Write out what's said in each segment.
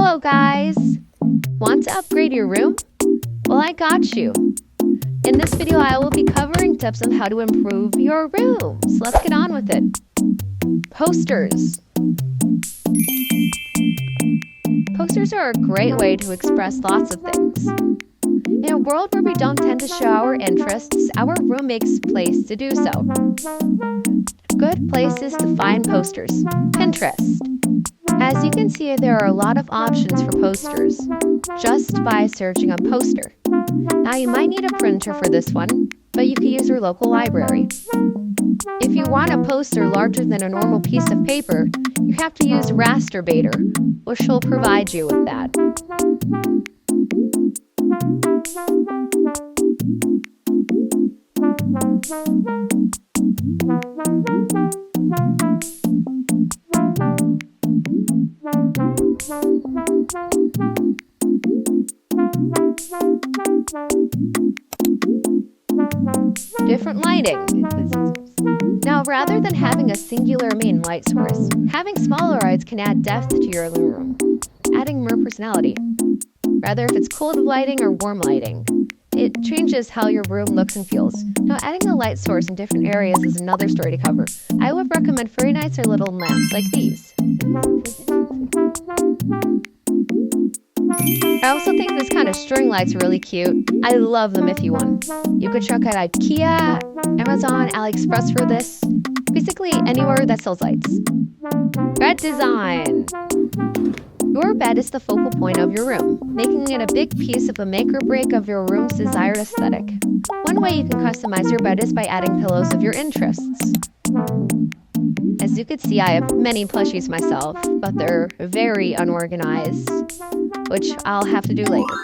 Hello guys! Want to upgrade your room? Well, I got you. In this video, I will be covering tips on how to improve your room. So let's get on with it. Posters. Posters are a great way to express lots of things. In a world where we don't tend to show our interests, our room makes place to do so. Good places to find posters. Pinterest. As you can see, there are a lot of options for posters, just by searching on poster. Now you might need a printer for this one, but you can use your local library. If you want a poster larger than a normal piece of paper, you have to use Rasterbaiter, which will provide you with that. Different lighting. Now, rather than having a singular main light source, having smaller lights can add depth to your living room, adding more personality. Rather if it's cold lighting or warm lighting, it changes how your room looks and feels. Now, adding a light source in different areas is another story to cover. I would recommend very nice or little lamps like these. I also think this kind of string light's really cute. I love them if you want. You could check out IKEA, Amazon, AliExpress for this. Basically anywhere that sells lights. Bed design. Your bed is the focal point of your room, making it a big piece of a make or break of your room's desired aesthetic. One way you can customize your bed is by adding pillows of your interests. As you can see, I have many plushies myself, but they're very unorganized, which I'll have to do later.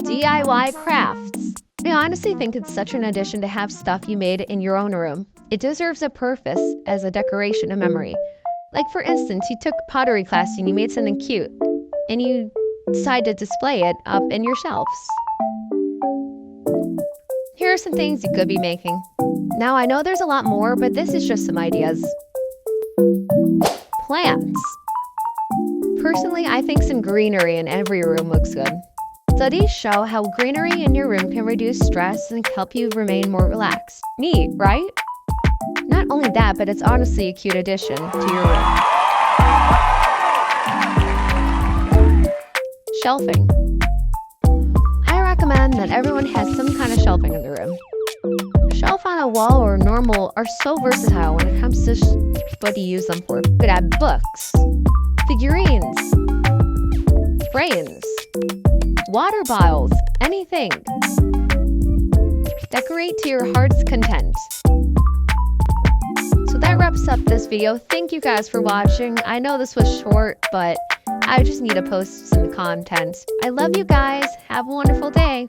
DIY crafts. I honestly think it's such an addition to have stuff you made in your own room. It deserves a purpose as a decoration and memory. Like for instance, you took pottery class and you made something cute, and you decided to display it up in your shelves. Here are some things you could be making. Now I know there's a lot more, but this is just some ideas. Plants. Personally, I think some greenery in every room looks good. Studies show how greenery in your room can reduce stress and help you remain more relaxed. Neat, right? Not only that, but it's honestly a cute addition to your room. Shelving. I recommend that everyone has some kind of shelving in their room. Shelf on a wall or normal are so versatile when it comes to what you use them for. You could add books, figurines, frames, water bottles, anything. Decorate to your heart's content. So that wraps up this video. Thank you guys for watching. I know this was short, but I just need to post some content. I love you guys. Have a wonderful day.